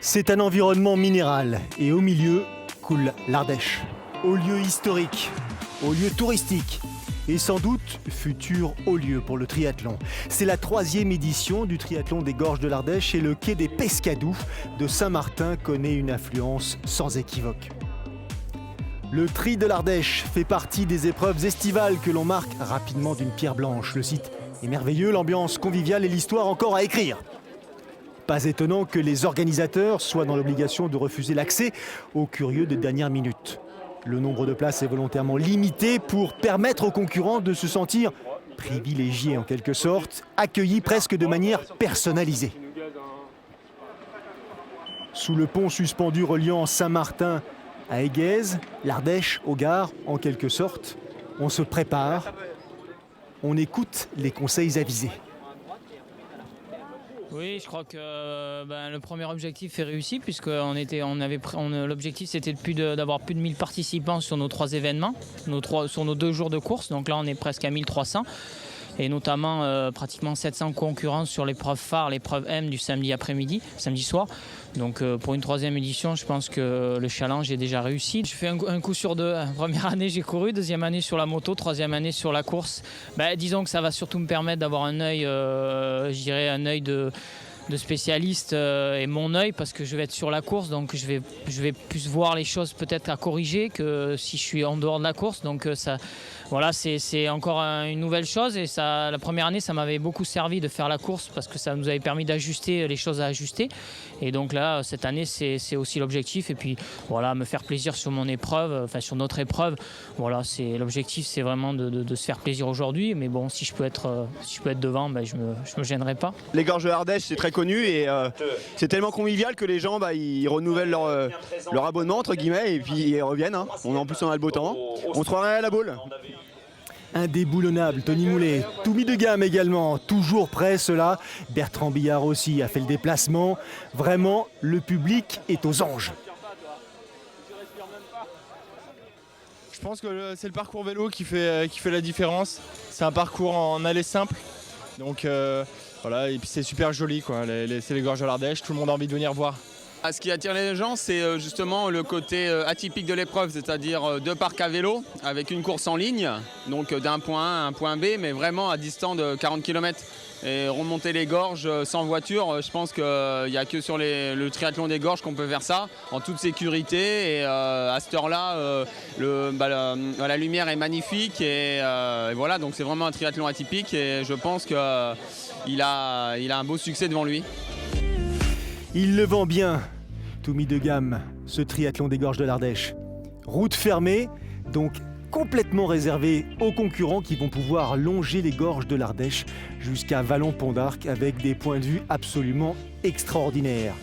C'est un environnement minéral et au milieu coule l'Ardèche. Haut lieu historique, haut lieu touristique et sans doute futur haut lieu pour le triathlon. C'est la 3e édition du triathlon des Gorges de l'Ardèche et le quai des Pescadous de Saint-Martin connaît une affluence sans équivoque. Le tri de l'Ardèche fait partie des épreuves estivales que l'on marque rapidement d'une pierre blanche. Le site est merveilleux, l'ambiance conviviale et l'histoire encore à écrire. Pas étonnant que les organisateurs soient dans l'obligation de refuser l'accès aux curieux de dernière minute. Le nombre de places est volontairement limité pour permettre aux concurrents de se sentir privilégiés en quelque sorte, accueillis presque de manière personnalisée. Sous le pont suspendu reliant Saint-Martin à Aiguez, l'Ardèche au Gard en quelque sorte, on se prépare, on écoute les conseils avisés. Oui, je crois que le premier objectif est réussi puisque l'objectif c'était d'avoir plus de 1000 participants sur nos 3 événements, sur nos 2 jours de course. Donc là on est presque à 1300 et notamment pratiquement 700 concurrents sur l'épreuve phare, l'épreuve M du samedi soir. Donc pour une 3e édition, je pense que le challenge est déjà réussi. Je fais un coup sur 2. Première année j'ai couru, 2e année sur la moto, 3e année sur la course. Disons que ça va surtout me permettre d'avoir un œil, un œil de spécialiste et mon œil parce que je vais être sur la course, donc je vais plus voir les choses peut-être à corriger que si je suis en dehors de la course. Donc c'est encore une nouvelle chose et la première année ça m'avait beaucoup servi de faire la course parce que ça nous avait permis d'ajuster les choses à ajuster. Et donc là cette année c'est aussi l'objectif et puis me faire plaisir sur mon épreuve, sur notre épreuve. L'objectif c'est vraiment de se faire plaisir aujourd'hui, mais bon si je peux être devant, je me gênerai pas. Les Gorges de l'Ardèche c'est très connu et c'est tellement convivial que les gens ils renouvellent leur abonnement entre guillemets et puis ils reviennent. En plus on a le beau temps. On se croirait à la boule. Indéboulonnable, Tony Moulet, Toumi de gamme également, toujours prêt cela. Bertrand Billard aussi a fait le déplacement. Vraiment, le public est aux anges. Je pense que c'est le parcours vélo qui fait la différence. C'est un parcours en allée simple. Donc et puis c'est super joli quoi. C'est les Gorges de l'Ardèche, tout le monde a envie de venir voir. Ce qui attire les gens, c'est justement le côté atypique de l'épreuve, c'est-à-dire 2 parcs à vélo avec une course en ligne, donc d'un point A à un point B, mais vraiment à distance de 40 km. Et remonter les gorges sans voiture, je pense qu'il n'y a que sur le triathlon des gorges qu'on peut faire ça, en toute sécurité. Et à cette heure-là, la lumière est magnifique. Et voilà, donc c'est vraiment un triathlon atypique et je pense qu'il a un beau succès devant lui. Il le vend bien, Toumi de gamme, ce triathlon des Gorges de l'Ardèche. Route fermée, donc complètement réservée aux concurrents qui vont pouvoir longer les Gorges de l'Ardèche jusqu'à Vallon-Pont d'Arc avec des points de vue absolument extraordinaires.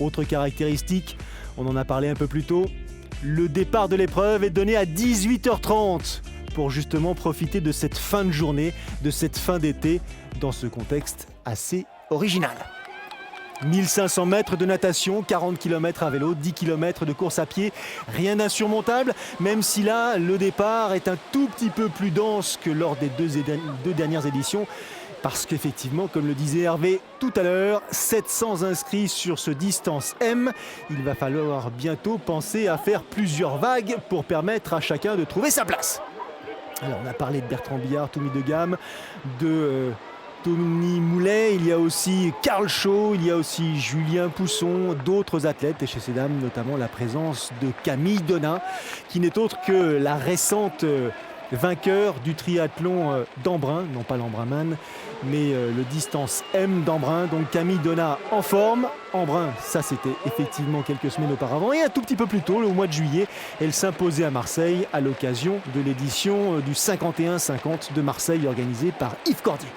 Autre caractéristique, on en a parlé un peu plus tôt, le départ de l'épreuve est donné à 18h30 pour justement profiter de cette fin de journée, de cette fin d'été dans ce contexte assez original. 1500 mètres de natation, 40 km à vélo, 10 km de course à pied, rien d'insurmontable, même si là, le départ est un tout petit peu plus dense que lors des deux dernières éditions, parce qu'effectivement, comme le disait Hervé tout à l'heure, 700 inscrits sur ce distance M, il va falloir bientôt penser à faire plusieurs vagues pour permettre à chacun de trouver sa place. Alors, on a parlé de Bertrand Billard, Toumi de gamme, de Tony Moulet, il y a aussi Karl Shaw, il y a aussi Julien Pousson, d'autres athlètes et chez ces dames notamment la présence de Camille Donat qui n'est autre que la récente vainqueur du triathlon d'Embrun, non pas l'Embrunman mais le distance M d'Embrun, donc Camille Donat en forme. Embrun, ça c'était effectivement quelques semaines auparavant et un tout petit peu plus tôt, au mois de juillet, elle s'imposait à Marseille à l'occasion de l'édition du 51-50 de Marseille organisée par Yves Cordier.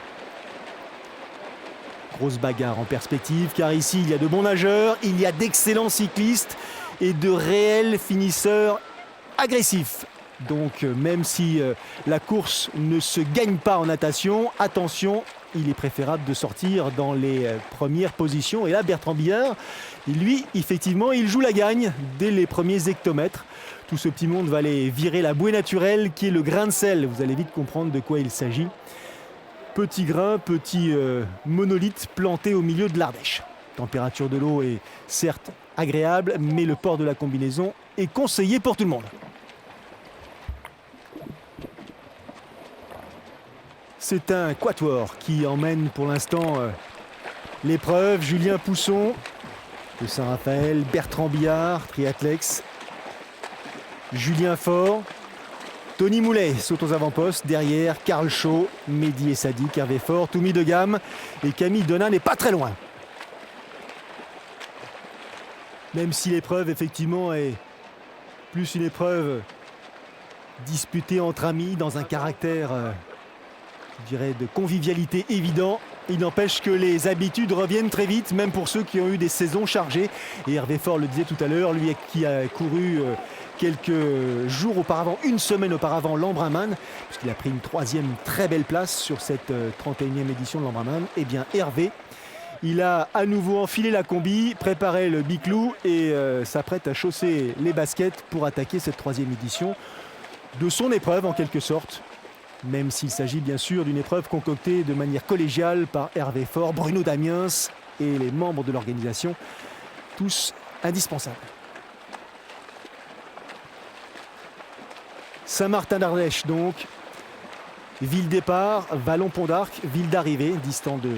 Grosse bagarre en perspective car ici il y a de bons nageurs, il y a d'excellents cyclistes et de réels finisseurs agressifs. Donc même si la course ne se gagne pas en natation, attention, il est préférable de sortir dans les premières positions. Et là Bertrand Billard, lui effectivement il joue la gagne dès les premiers hectomètres. Tout ce petit monde va aller virer la bouée naturelle qui est le grain de sel. Vous allez vite comprendre de quoi il s'agit. Petit grain, petit monolithe planté au milieu de l'Ardèche. Température de l'eau est certes agréable, mais le port de la combinaison est conseillé pour tout le monde. C'est un quatuor qui emmène pour l'instant l'épreuve. Julien Pousson de Saint-Raphaël, Bertrand Billard, triathlex, Julien Faure, Tony Moulet saute aux avant-postes, derrière Karl Shaw, Mehdi Essadik, Hervé Faure, Toumi de Gamme et Camille Donat n'est pas très loin. Même si l'épreuve effectivement est plus une épreuve disputée entre amis dans un caractère, je dirais, de convivialité évident, il n'empêche que les habitudes reviennent très vite, même pour ceux qui ont eu des saisons chargées. Et Hervé Faure le disait tout à l'heure, lui qui a couru quelques jours auparavant, une semaine auparavant, l'Embrunman, puisqu'il a pris une 3e très belle place sur cette 31e édition de l'Embrunman. Eh bien Hervé, il a à nouveau enfilé la combi, préparé le biclou et s'apprête à chausser les baskets pour attaquer cette 3e édition de son épreuve en quelque sorte. Même s'il s'agit bien sûr d'une épreuve concoctée de manière collégiale par Hervé Faure, Bruno Damiens et les membres de l'organisation, tous indispensables. Saint-Martin d'Ardèche donc, ville départ, Vallon-Pont d'Arc, ville d'arrivée, distant de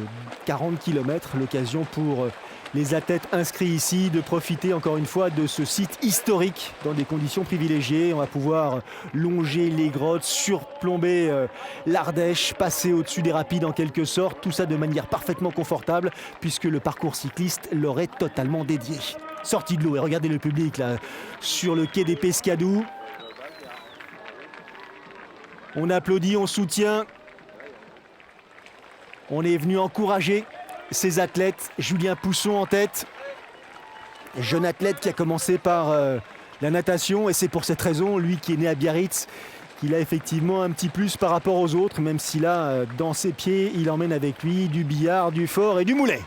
40 km, l'occasion pour les athlètes inscrits ici de profiter encore une fois de ce site historique dans des conditions privilégiées. On va pouvoir longer les grottes, surplomber l'Ardèche, passer au-dessus des rapides en quelque sorte, tout ça de manière parfaitement confortable puisque le parcours cycliste leur est totalement dédié. Sortie de l'eau et regardez le public là sur le quai des Pescadous. On applaudit, on soutient. On est venu encourager ces athlètes. Julien Pousson en tête. Jeune athlète qui a commencé par la natation. Et c'est pour cette raison, lui qui est né à Biarritz, qu'il a effectivement un petit plus par rapport aux autres. Même si là, dans ses pieds, il emmène avec lui du billard, du fort et du moulet.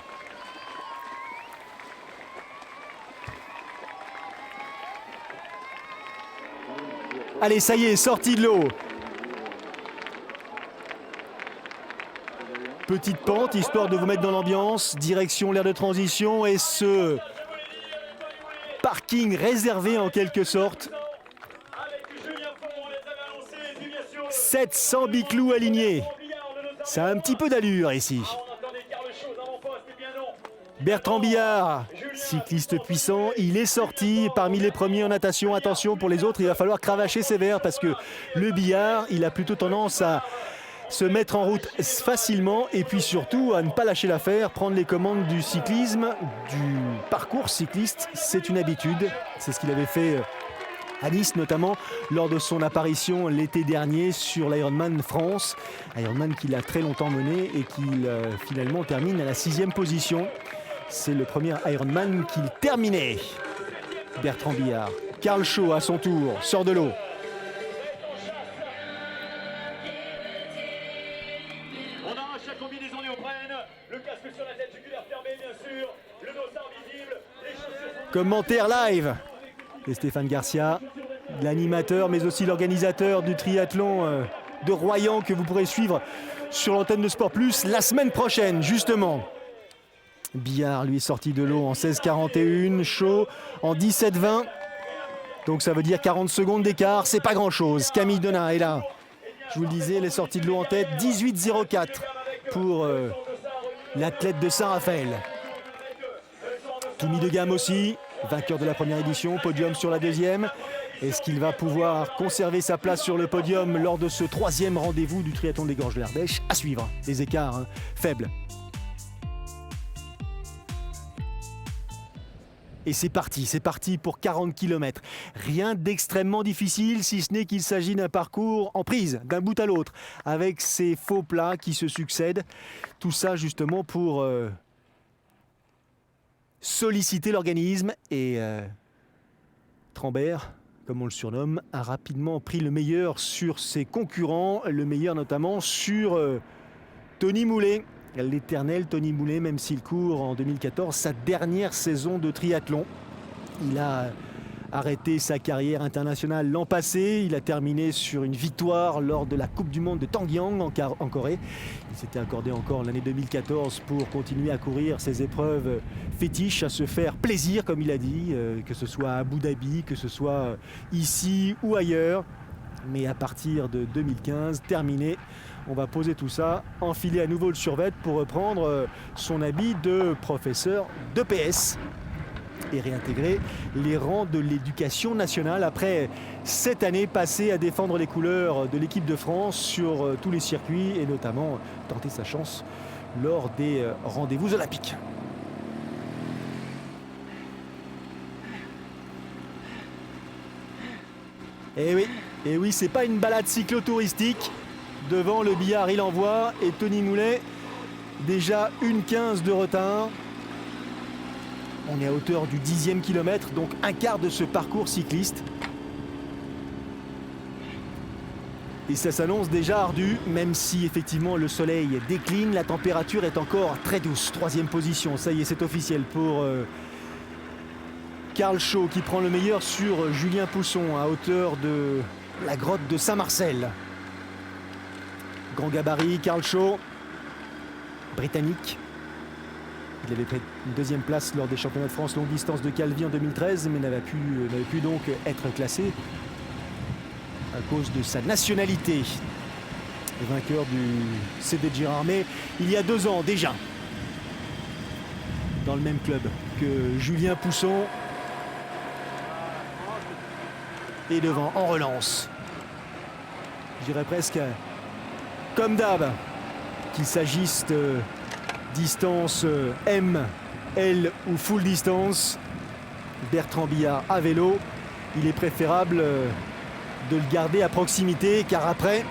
Allez, ça y est, sortie de l'eau. Petite pente, histoire de vous mettre dans l'ambiance, direction l'aire de transition et ce parking réservé en quelque sorte. 700 biclous alignés. Ça a un petit peu d'allure ici. Bertrand Billard, cycliste puissant, il est sorti parmi les premiers en natation. Attention pour les autres, il va falloir cravacher sévère parce que le billard, il a plutôt tendance à se mettre en route facilement et puis surtout à ne pas lâcher l'affaire, prendre les commandes du cyclisme, du parcours cycliste, c'est une habitude. C'est ce qu'il avait fait à Nice notamment lors de son apparition l'été dernier sur l'Ironman France. Ironman qu'il a très longtemps mené et qu'il finalement termine à la 6e position. C'est le premier Ironman qu'il terminait. Bertrand Billard. Karl Shaw à son tour sort de l'eau. Commentaire live de Stéphane Garcia, l'animateur mais aussi l'organisateur du triathlon de Royan que vous pourrez suivre sur l'antenne de Sport Plus la semaine prochaine justement. Billard lui est sorti de l'eau en 16,41, Shaw en 17,20, donc ça veut dire 40 secondes d'écart, c'est pas grand chose. Camille Donat est là, je vous le disais, elle est sortie de l'eau en tête, 18,04 pour l'athlète de Saint-Raphaël. Toumi de Gamme aussi, vainqueur de la première édition, podium sur la 2e. Est-ce qu'il va pouvoir conserver sa place sur le podium lors de ce 3e rendez-vous du triathlon des Gorges de l'Ardèche? À suivre, les écarts faibles. Et c'est parti pour 40 km. Rien d'extrêmement difficile, si ce n'est qu'il s'agit d'un parcours en prise, d'un bout à l'autre, avec ces faux plats qui se succèdent. Tout ça justement pour solliciter l'organisme et Trambert, comme on le surnomme, a rapidement pris le meilleur sur ses concurrents, le meilleur notamment sur Tony Moulet, l'éternel Tony Moulet, même s'il court en 2014 sa dernière saison de triathlon. Il a arrêté sa carrière internationale l'an passé. Il a terminé sur une victoire lors de la Coupe du Monde de Tangyang en Corée. Il s'était accordé encore l'année 2014 pour continuer à courir ses épreuves fétiche à se faire plaisir, comme il a dit, que ce soit à Abu Dhabi, que ce soit ici ou ailleurs. Mais à partir de 2015, terminé, on va poser tout ça, enfiler à nouveau le survêt pour reprendre son habit de professeur d'EPS et réintégrer les rangs de l'éducation nationale après 7 années passées à défendre les couleurs de l'équipe de France sur tous les circuits et notamment tenter sa chance lors des rendez-vous olympiques. Et oui, c'est pas une balade cyclotouristique. Devant le billard, il envoie et Tony Moulet, déjà 1,15 de retard. On est à hauteur du 10e kilomètre, donc un quart de ce parcours cycliste. Et ça s'annonce déjà ardu, même si effectivement le soleil décline, la température est encore très douce. 3e position, ça y est, c'est officiel pour Karl Schaut qui prend le meilleur sur Julien Pousson à hauteur de la grotte de Saint-Marcel. Grand gabarit, Karl Schaut, britannique. Il avait pris une 2e place lors des championnats de France longue distance de Calvi en 2013, mais n'avait pu donc être classé à cause de sa nationalité. Le vainqueur du CD de Girardmer il y a 2 ans déjà, dans le même club que Julien Pousson. Et devant, en relance. Je dirais presque comme d'hab, qu'il s'agisse de distance M, L ou full distance. Bertrand Billard à vélo, il est préférable de le garder à proximité, car après,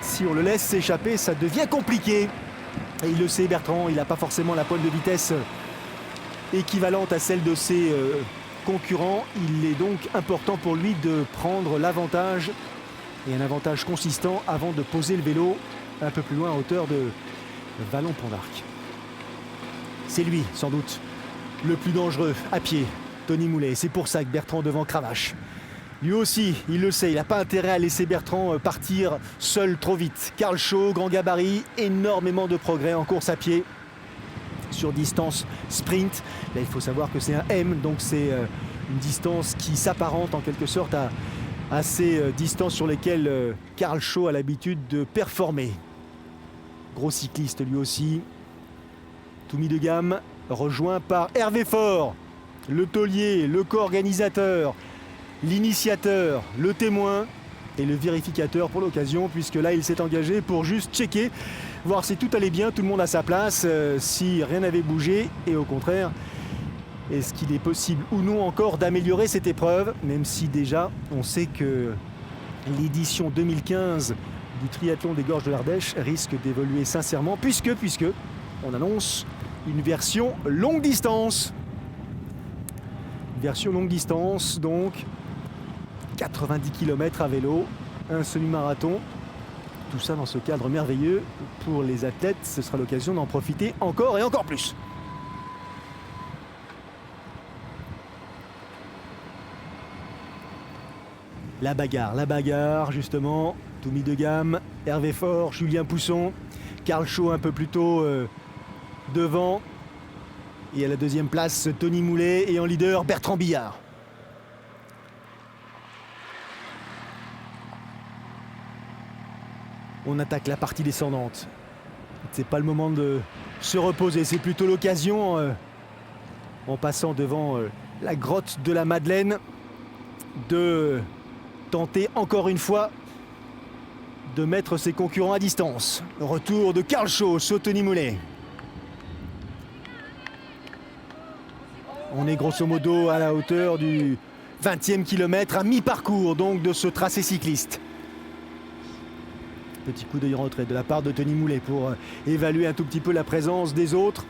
si on le laisse s'échapper, ça devient compliqué. Et il le sait, Bertrand, il n'a pas forcément la pointe de vitesse équivalente à celle de ses concurrents. Il est donc important pour lui de prendre l'avantage, et un avantage consistant, avant de poser le vélo un peu plus loin à hauteur de Vallon-Pont d'Arc. C'est lui, sans doute, le plus dangereux à pied, Tony Moulet. C'est pour ça que Bertrand devant cravache. Lui aussi, il le sait, il n'a pas intérêt à laisser Bertrand partir seul trop vite. Karl Schaut, grand gabarit, énormément de progrès en course à pied sur distance sprint. Là, il faut savoir que c'est un M, donc c'est une distance qui s'apparente en quelque sorte à ces distances sur lesquelles Karl Schaut a l'habitude de performer. Gros cycliste lui aussi. Tout mis de gamme, rejoint par Hervé Faure, le taulier, le co-organisateur, l'initiateur, le témoin et le vérificateur pour l'occasion, puisque là il s'est engagé pour juste checker, voir si tout allait bien, tout le monde à sa place, si rien n'avait bougé, et au contraire, est-ce qu'il est possible ou non encore d'améliorer cette épreuve, même si déjà on sait que l'édition 2015 du triathlon des Gorges de l'Ardèche risque d'évoluer sincèrement, puisque on annonce une version longue distance. Version longue distance, donc 90 km à vélo, un semi-marathon. Tout ça dans ce cadre merveilleux pour les athlètes. Ce sera l'occasion d'en profiter encore et encore plus. La bagarre justement. Tout mis de gamme. Hervé Faure, Julien Pousson, Karl Schaut un peu plus tôt devant. Et à la 2e place, Tony Moulet, et en leader, Bertrand Billard. On attaque la partie descendante. C'est pas le moment de se reposer, c'est plutôt l'occasion, en passant devant la grotte de la Madeleine, de tenter encore une fois de mettre ses concurrents à distance. Retour de Karl Schaut sur Tony Moulet. On est grosso modo à la hauteur du 20e kilomètre, à mi-parcours donc de ce tracé cycliste. Petit coup d'œil en retrait de la part de Tony Moulet pour évaluer un tout petit peu la présence des autres.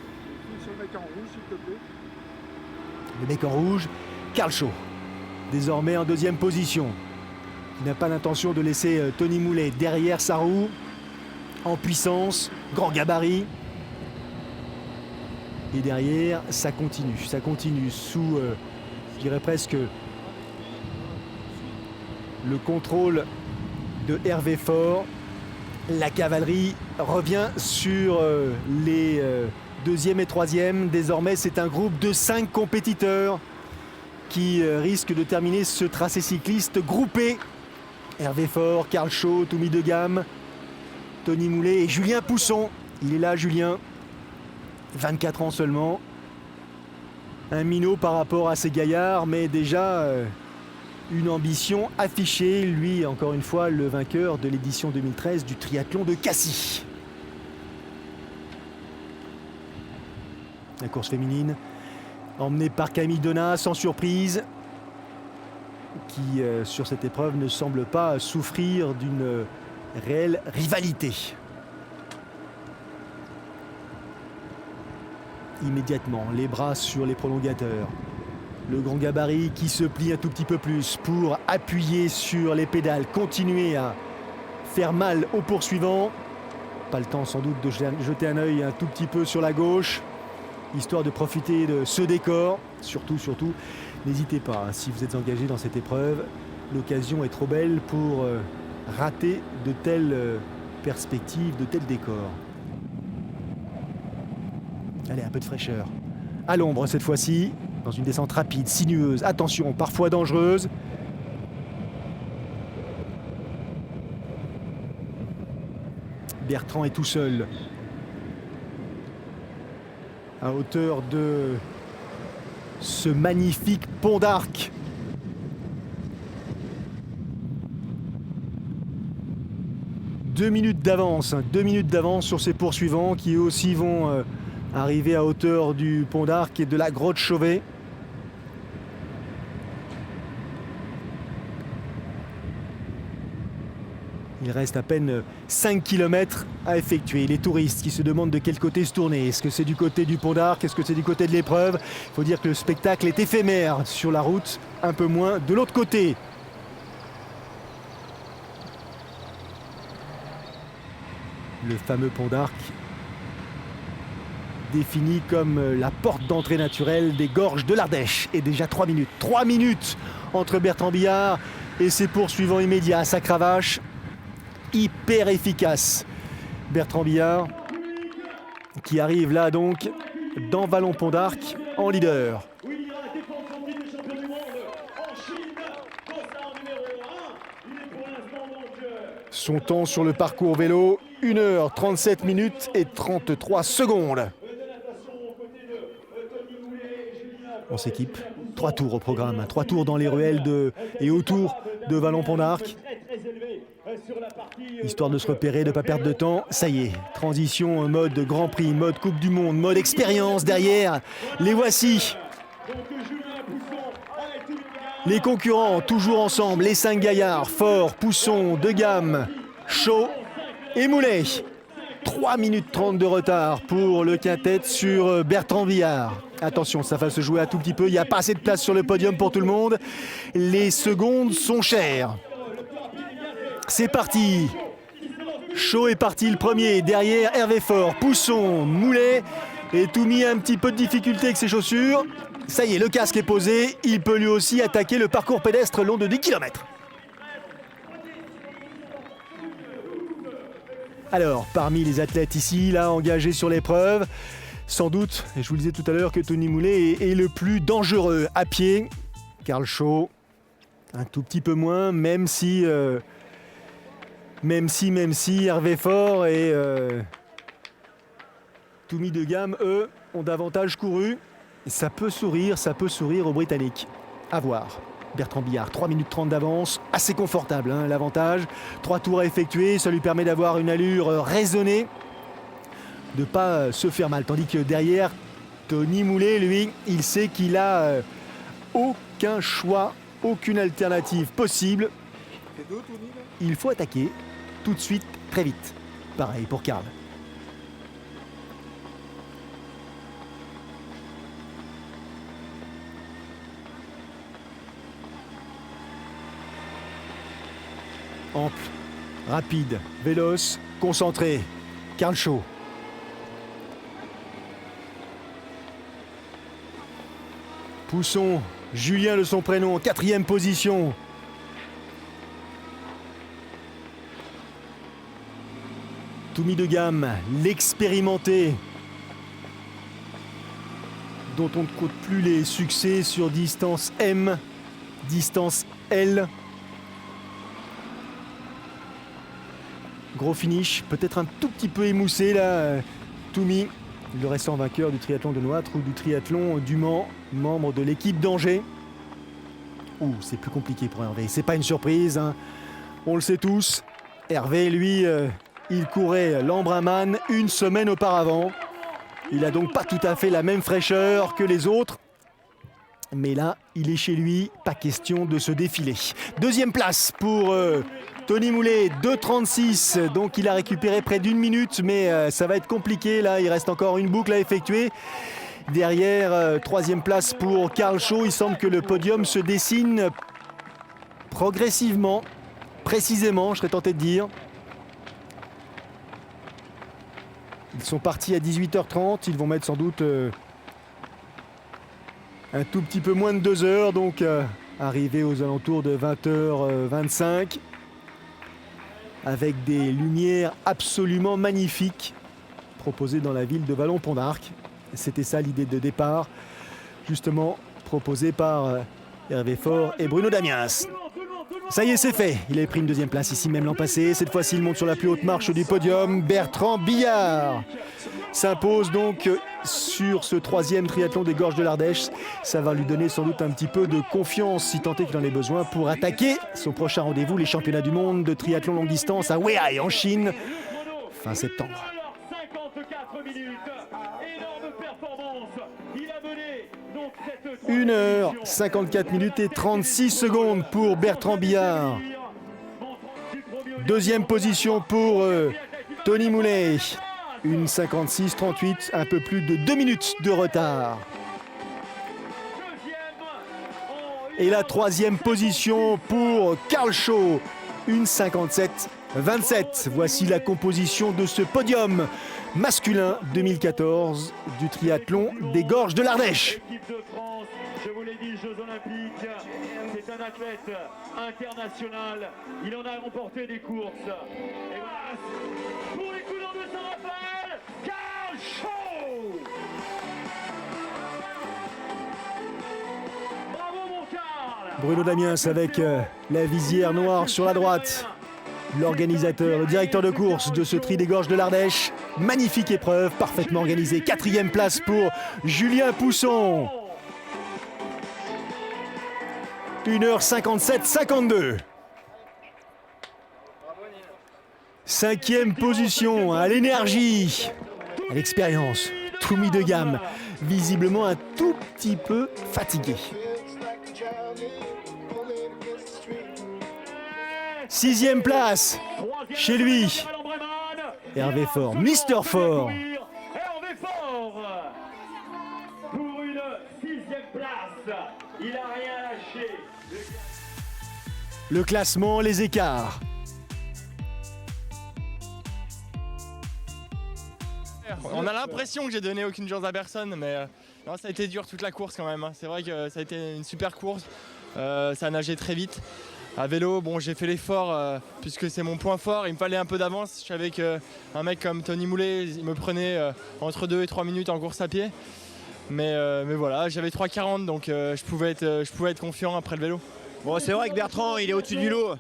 Le mec en rouge, Karl Schaut, désormais en 2e position. Il n'a pas l'intention de laisser Tony Moulet derrière sa roue, en puissance, grand gabarit. Et derrière, ça continue sous, je dirais presque, le contrôle de Hervé Faure. La cavalerie revient sur les Deuxième et troisième, désormais c'est un groupe de 5 compétiteurs qui risquent de terminer ce tracé cycliste groupé. Hervé Faure, Karl Schaut, Toumi de Gamme, Tony Moulet et Julien Pousson. Il est là, Julien, 24 ans seulement. Un minot par rapport à ces gaillards, mais déjà une ambition affichée. Lui, encore une fois, le vainqueur de l'édition 2013 du triathlon de Cassis. La course féminine, emmenée par Camille Donat, sans surprise, qui, sur cette épreuve, ne semble pas souffrir d'une réelle rivalité. Immédiatement, les bras sur les prolongateurs. Le grand gabarit qui se plie un tout petit peu plus pour appuyer sur les pédales, continuer à faire mal aux poursuivants. Pas le temps sans doute de jeter un œil un tout petit peu sur la gauche, histoire de profiter de ce décor. Surtout, n'hésitez pas, si vous êtes engagé dans cette épreuve, l'occasion est trop belle pour rater de telles perspectives, de tels décors. Allez, un peu de fraîcheur. À l'ombre cette fois-ci, dans une descente rapide, sinueuse, attention, parfois dangereuse. Bertrand est tout seul. À hauteur de ce magnifique pont d'Arc. Deux minutes d'avance sur ces poursuivants qui eux aussi vont arriver à hauteur du pont d'Arc et de la grotte Chauvet. Il reste à peine 5 km à effectuer. Les touristes qui se demandent de quel côté se tourner. Est-ce que c'est du côté du pont d'Arc? Est-ce que c'est du côté de l'épreuve? Il faut dire que le spectacle est éphémère sur la route, un peu moins de l'autre côté. Le fameux pont d'Arc, défini comme la porte d'entrée naturelle des gorges de l'Ardèche. Et déjà 3 minutes. 3 minutes entre Bertrand Billard et ses poursuivants immédiats. Ça cravache. Hyper efficace. Bertrand Billard qui arrive là donc dans Vallon-Pont d'Arc en leader. Son temps sur le parcours vélo, 1h37 minutes et 33 secondes. On s'équipe. 3 tours au programme. 3 tours dans les ruelles et autour de Vallon-Pont d'Arc. Histoire de se repérer, de ne pas perdre de temps. Ça y est, transition mode Grand Prix, mode Coupe du Monde, mode expérience derrière. Les voici. Les concurrents, toujours ensemble, les 5 gaillards, Faure, Pousson, De Gamme, Schaut et Moulet. 3 minutes 30 de retard pour le quintet sur Bertrand Billard. Attention, ça va se jouer un tout petit peu. Il n'y a pas assez de place sur le podium pour tout le monde. Les secondes sont chères. C'est parti. Schaut est parti le premier. Derrière, Hervé Faure, Pousson, Moulet. Et Toumi a un petit peu de difficulté avec ses chaussures. Ça y est, le casque est posé. Il peut lui aussi attaquer le parcours pédestre long de 10 km. Alors, parmi les athlètes ici, là, engagés sur l'épreuve, sans doute, et je vous le disais tout à l'heure, que Tony Moulet est le plus dangereux à pied. Karl Schaut, un tout petit peu moins, même si Hervé Faure et Toumi de Gamme, eux, ont davantage couru. Ça peut sourire aux Britanniques. À voir. Bertrand Billard, 3 minutes 30 d'avance, assez confortable, hein, l'avantage. 3 tours à effectuer, ça lui permet d'avoir une allure raisonnée, de ne pas se faire mal. Tandis que derrière, Tony Moulet, lui, il sait qu'il a aucun choix, aucune alternative possible. Il faut attaquer tout de suite, très vite. Pareil pour Karl. Ample, rapide, véloce, concentré. Karl Schaut. Pousson, Julien de son prénom, 4e position. Toumi de Gamme, l'expérimenté. dont on ne compte plus les succès sur distance M, distance L. Gros finish, peut-être un tout petit peu émoussé là, Toumi, le récent vainqueur du triathlon de Nouâtre ou du triathlon du Mans, membre de l'équipe d'Angers. Ouh, c'est plus compliqué pour Hervé, c'est pas une surprise, hein. On le sait tous. Hervé, lui, il courait l'Embrunman une semaine auparavant. Il a donc pas tout à fait la même fraîcheur que les autres. Mais là, il est chez lui, pas question de se défiler. Deuxième place pour Tony Moulet, 2,36. Donc il a récupéré près d'une minute, mais ça va être compliqué. Là, il reste encore une boucle à effectuer. Derrière, troisième place pour Karl Shaw. Il semble que le podium se dessine progressivement, précisément, je serais tenté de dire. Ils sont partis à 18h30. Ils vont mettre sans doute un tout petit peu moins de 2 heures, donc arrivé aux alentours de 20h25 avec des lumières absolument magnifiques proposées dans la ville de Vallon-Pont d'Arc. C'était ça l'idée de départ, justement proposée par Hervé Faure et Bruno Damiens. Ça y est, c'est fait. Il avait pris une deuxième place ici même l'an passé. Cette fois-ci, il monte sur la plus haute marche du podium. Bertrand Billard s'impose donc sur ce troisième triathlon des Gorges de l'Ardèche. Ça va lui donner sans doute un petit peu de confiance, si tant est qu'il en ait besoin, pour attaquer son prochain rendez-vous, les championnats du monde de triathlon longue distance à Weihai en Chine, fin septembre. 54 minutes, énorme performance. Il a mené donc cette 1h54 minutes et 36 secondes pour Bertrand Billard. Deuxième position pour Tony Moulet. 1h56-38, un peu plus de 2 minutes de retard. Et la troisième position pour Karl Shaw. 1h57-27. Voici la composition de ce podium masculin 2014 du triathlon des Gorges de l'Ardèche. Équipe de France, je vous l'ai dit, Jeux Olympiques, c'est un athlète international. Il en a remporté des courses. Et voilà, pour les couleurs de Saint-Raphaël, Karl Shaw. Bravo mon Karl. Bruno Damiens avec la visière noire sur la droite. L'organisateur, le directeur de course de ce tri des Gorges de l'Ardèche. Magnifique épreuve, parfaitement organisée. Quatrième place pour Julien Pousson. 1h57-52. Cinquième position à l'énergie, à l'expérience. Toumi de gamme, visiblement un tout petit peu fatigué. Sixième place, chez lui, Hervé Faure, Mister Faure. Hervé Faure pour une 6e place. Il n'a rien lâché. Le classement, les écarts. On a l'impression que j'ai donné aucune chance à personne, mais non, ça a été dur toute la course quand même, hein. C'est vrai que ça a été une super course. Ça a nagé très vite. À vélo, bon, j'ai fait l'effort puisque c'est mon point fort. Il me fallait un peu d'avance. Je savais qu'un mec comme Tony Moulet, il me prenait entre 2 et 3 minutes en course à pied. Mais voilà, j'avais 3,40, donc je pouvais être confiant après le vélo. Bon, c'est vrai que Bertrand, il est au-dessus du lot.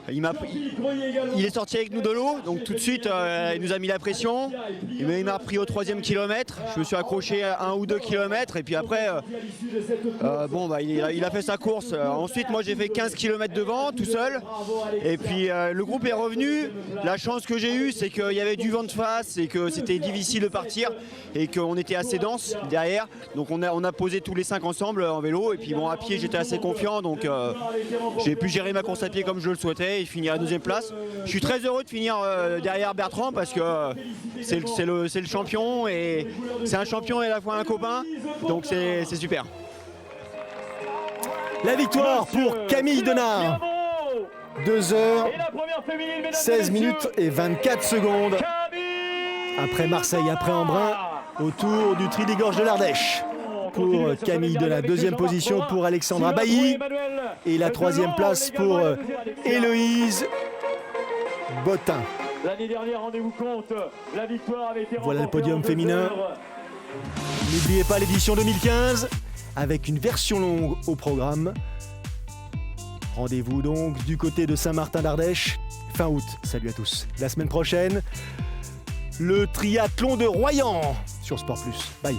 Il est sorti avec nous de l'eau, donc tout de suite il nous a mis la pression. Il m'a pris au 3e kilomètre. Je me suis accroché à 1 ou 2 kilomètres et puis après il a fait sa course. Ensuite moi j'ai fait 15 km devant tout seul. Et puis le groupe est revenu. La chance que j'ai eue, c'est qu'il y avait du vent de face et que c'était difficile de partir et qu'on était assez dense derrière. Donc on a posé tous les 5 ensemble en vélo et puis bon, à pied j'étais assez confiant, donc j'ai pu gérer ma course à pied comme je le souhaitais et finir à 2e place. Je suis très heureux de finir derrière Bertrand parce que c'est le champion et c'est un champion et à la fois un copain, donc c'est super. La victoire pour Camille Denard. 2h16 minutes et 24 secondes. Après Marseille, après Embrun, autour du tri des Gorges de l'Ardèche. Pour Camille Denard, 2e position pour Alexandra Bailly et la 3e place pour Héloïse Bottin. L'année dernière, rendez-vous compte, la victoire avait été Voilà le podium féminin. N'oubliez pas l'édition 2015 avec une version longue au programme. Rendez-vous donc du côté de Saint-Martin d'Ardèche, fin août. Salut à tous. La semaine prochaine, le triathlon de Royan sur Sport+. Bye.